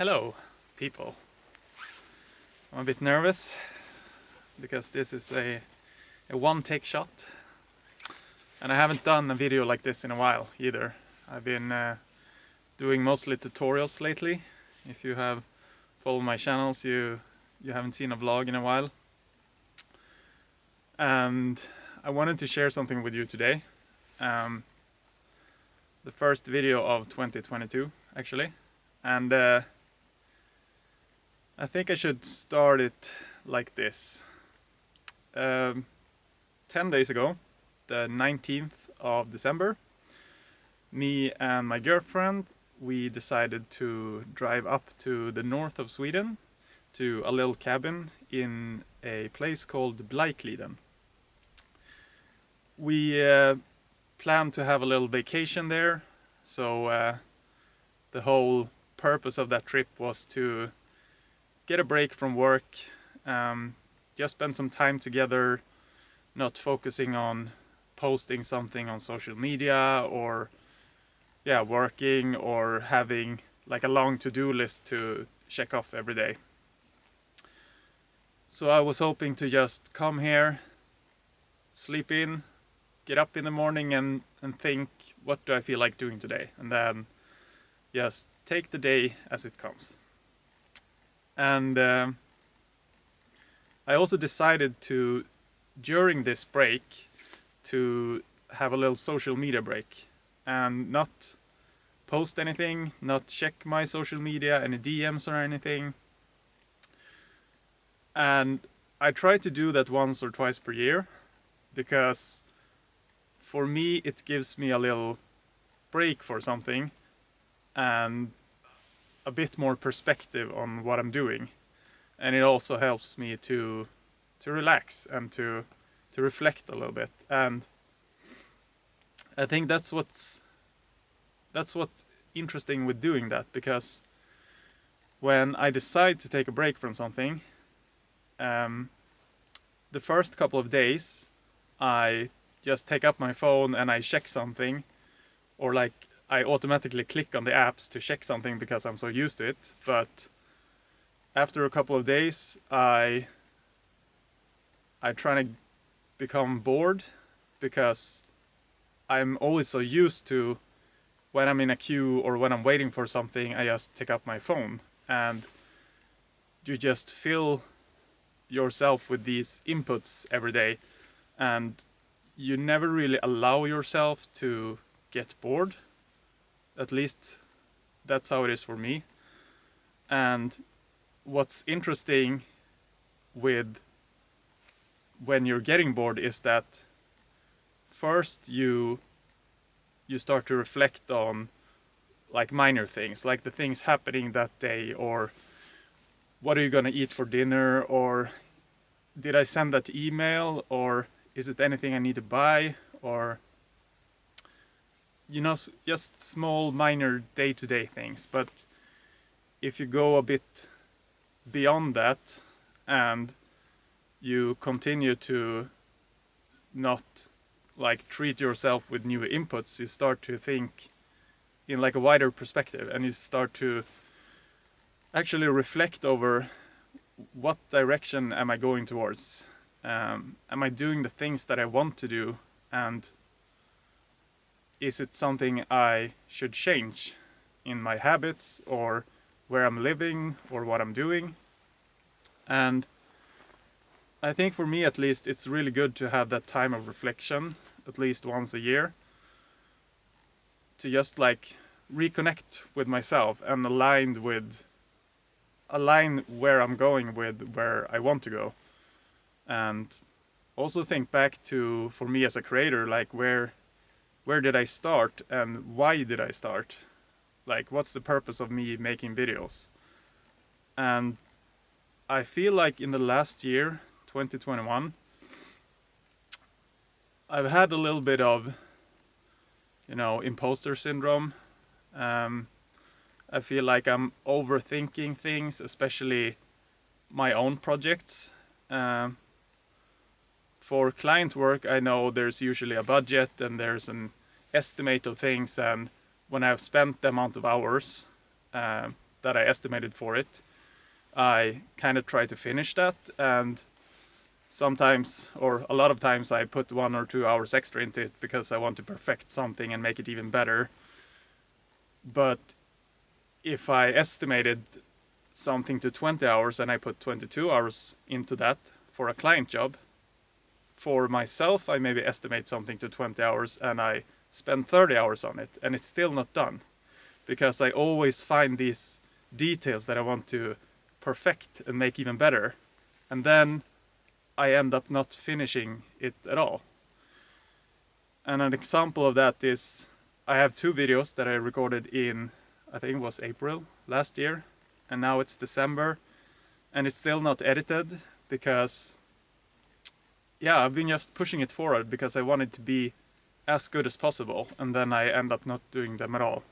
Hello, people. I'm a bit nervous because this is a one-take shot, and I haven't done a video like this in a while either. I've been doing mostly tutorials lately. If you have followed my channels, you haven't seen a vlog in a while. And I wanted to share something with you today. The first video of 2022, actually. And I think I should start it like this. 10 days ago, the 19th of December, me and my girlfriend, we decided to drive up to the north of Sweden to a little cabin in a place called Blaikliden. We planned to have a little vacation there, so the whole purpose of that trip was to get a break from work, just spend some time together, not focusing on posting something on social media or working or having like a long to-do list to check off every day. So I was hoping to just come here, sleep in, get up in the morning and think, what do I feel like doing today? And then just take the day as it comes. And I also decided to, during this break, to have a little social media break and not post anything, not check my social media, any DMs or anything. And I try to do that once or twice per year because for me it gives me a little break for something and a bit more perspective on what I'm doing, and it also helps me to relax and to reflect a little bit. And I think that's what's interesting with doing that, because when I decide to take a break from something, the first couple of days I just take up my phone and I check something, or like I automatically click on the apps to check something because I'm so used to it. But after a couple of days, I try to become bored, because I'm always so used to, when I'm in a queue or when I'm waiting for something, I just take up my phone, and you just fill yourself with these inputs every day, and you never really allow yourself to get bored. At least that's how it is for me. And what's interesting with when you're getting bored is that first you start to reflect on like minor things, like the things happening that day, or what are you gonna eat for dinner, or did I send that email, or is it anything I need to buy, or just small minor day-to-day things. But if you go a bit beyond that and you continue to not like treat yourself with new inputs, you start to think in like a wider perspective, and you start to actually reflect over what direction am I going towards. Am I doing the things that I want to do, and is it something I should change in my habits, or where I'm living, or what I'm doing? And I think for me at least, it's really good to have that time of reflection at least once a year, to just like reconnect with myself and align where I'm going with where I want to go. And also think back to, for me as a creator, like where did I start and why did I start? Like, what's the purpose of me making videos? And I feel like in the last year, 2021, I've had a little bit of, imposter syndrome. I feel like I'm overthinking things, especially my own projects. For client work, I know there's usually a budget and there's an estimate of things, and when I've spent the amount of hours, that I estimated for it, I kind of try to finish that, and sometimes, or a lot of times, I put 1 or 2 hours extra into it because I want to perfect something and make it even better. But if I estimated something to 20 hours and I put 22 hours into that for a client job, for myself I maybe estimate something to 20 hours and I spend 30 hours on it and it's still not done, because I always find these details that I want to perfect and make even better, and then I end up not finishing it at all. And an example of that is, I have 2 videos that I recorded in, I think it was April last year, and now it's December, and it's still not edited because, yeah, I've been just pushing it forward because I want it to be as good as possible, and then I end up not doing them at all.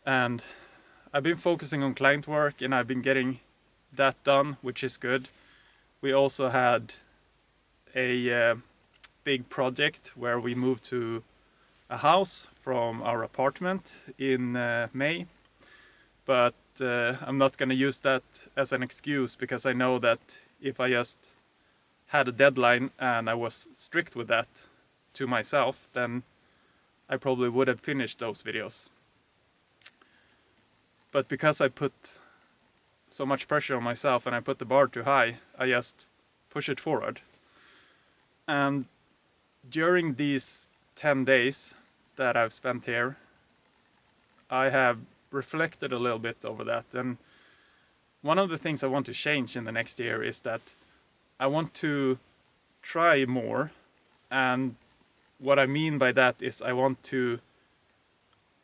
And I've been focusing on client work and I've been getting that done, which is good. We also had a big project where we moved to a house from our apartment in May, but I'm not going to use that as an excuse, because I know that if I just had a deadline and I was strict with that to myself, then I probably would have finished those videos. But because I put so much pressure on myself and I put the bar too high, I just push it forward. And during these 10 days that I've spent here, I have reflected a little bit over that. And one of the things I want to change in the next year is that I want to try more. And what I mean by that is I want to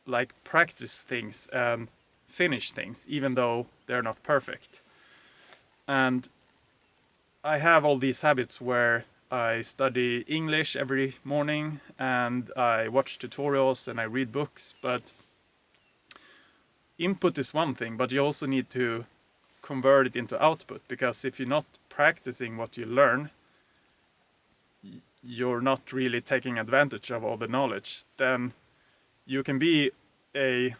like practice things and finish things, even though they're not perfect. And I have all these habits where I study English every morning and I watch tutorials and I read books, but input is one thing, but you also need to convert it into output, because if you're not practicing what you learn, you're not really taking advantage of all the knowledge. Then you can be the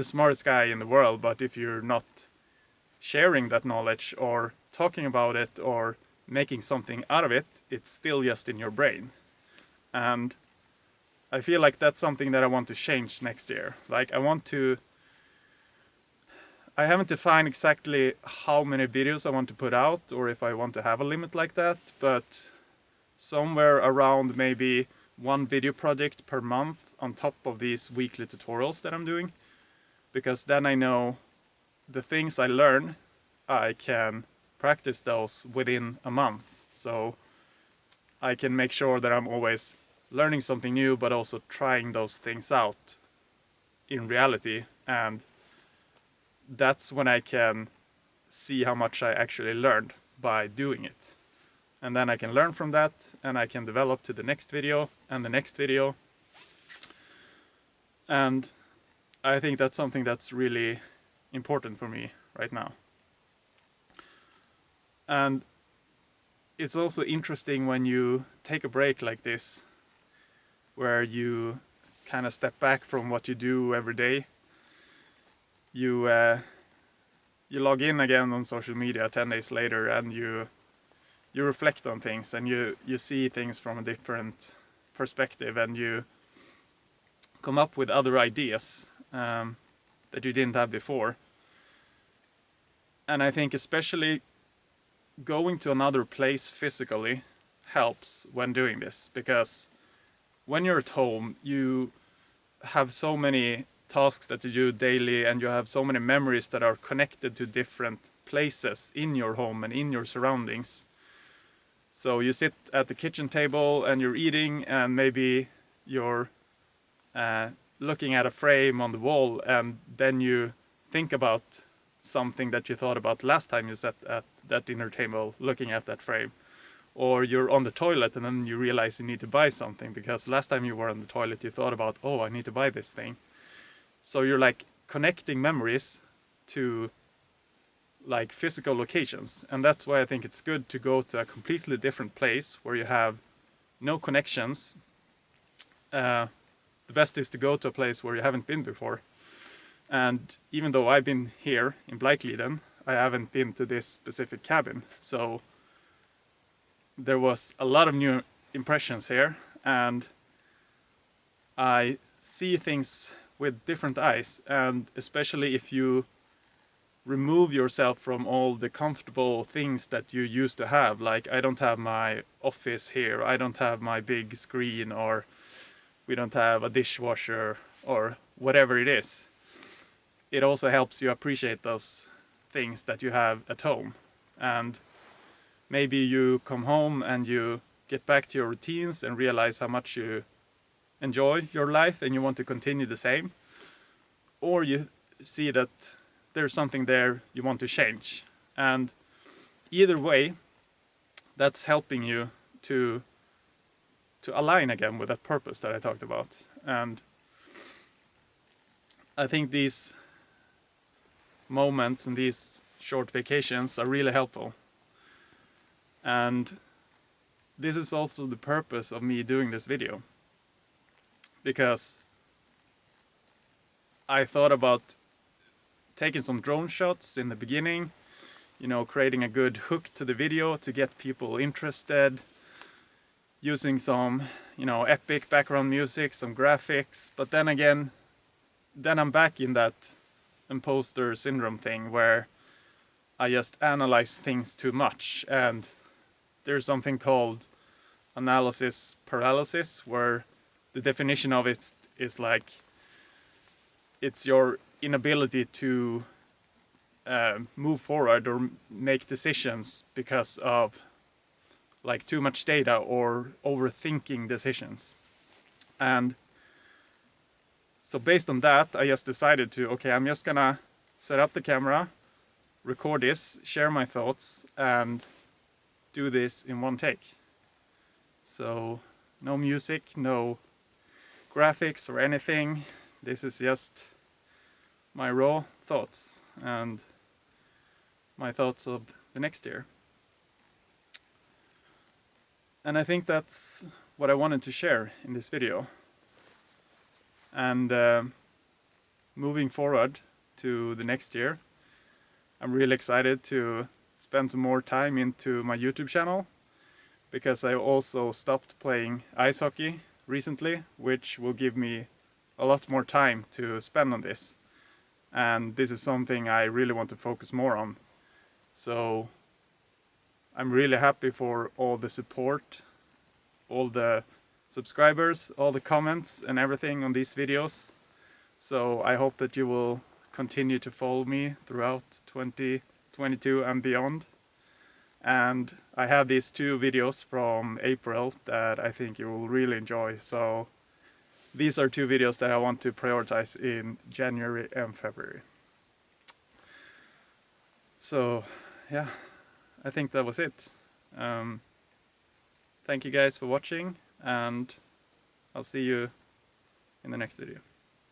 smartest guy in the world, but if you're not sharing that knowledge or talking about it or making something out of it, it's still just in your brain. And I feel like that's something that I want to change next year. Like I haven't defined exactly how many videos I want to put out, or if I want to have a limit like that, but somewhere around maybe 1 video project per month on top of these weekly tutorials that I'm doing. Because then I know the things I learn, I can practice those within a month. So I can make sure that I'm always learning something new, but also trying those things out in reality. And that's when I can see how much I actually learned by doing it. And then I can learn from that, and I can develop to the next video and the next video. And I think that's something that's really important for me right now. And it's also interesting when you take a break like this, where you kind of step back from what you do every day. You log in again on social media 10 days later, and you reflect on things, and you see things from a different perspective, and you come up with other ideas that you didn't have before. And I think especially going to another place physically helps when doing this, because when you're at home, you have so many tasks that you do daily, and you have so many memories that are connected to different places in your home and in your surroundings. So you sit at the kitchen table and you're eating, and maybe you're looking at a frame on the wall, and then you think about something that you thought about last time you sat at that dinner table looking at that frame. Or you're on the toilet and then you realize you need to buy something, because last time you were on the toilet you thought about, oh, I need to buy this thing. So you're like connecting memories to like physical locations. And that's why I think it's good to go to a completely different place where you have no connections. The best is to go to a place where you haven't been before. And even though I've been here in Blaikliden, I haven't been to this specific cabin. So there was a lot of new impressions here, and I see things with different eyes. And especially if you remove yourself from all the comfortable things that you used to have, like I don't have my office here, I don't have my big screen, or we don't have a dishwasher, or whatever it is. It also helps you appreciate those things that you have at home. And maybe you come home and you get back to your routines and realize how much you enjoy your life and you want to continue the same. Or you see that there's something there you want to change. And either way, that's helping you to align again with that purpose that I talked about. And I think these moments and these short vacations are really helpful. And this is also the purpose of me doing this video, because I thought about taking some drone shots in the beginning, you know, creating a good hook to the video to get people interested, using some, you know, epic background music, some graphics. But then again, then I'm back in that imposter syndrome thing where I just analyze things too much. And there's something called analysis paralysis, where the definition of it is like it's your inability to move forward or make decisions because of like too much data or overthinking decisions. And so based on that, I just decided to, okay, I'm just gonna set up the camera, record this, share my thoughts, and do this in one take. So no music, no graphics or anything. This is just my raw thoughts and my thoughts of the next year. And I think that's what I wanted to share in this video. And moving forward to the next year, I'm really excited to spend some more time into my YouTube channel, because I also stopped playing ice hockey recently, which will give me a lot more time to spend on this. And this is something I really want to focus more on. So I'm really happy for all the support, all the subscribers, all the comments and everything on these videos. So I hope that you will continue to follow me throughout 2022 and beyond. And I have these 2 videos from April that I think you will really enjoy. So these are 2 videos that I want to prioritize in January and February. So yeah, I think that was it. Thank you guys for watching, and I'll see you in the next video.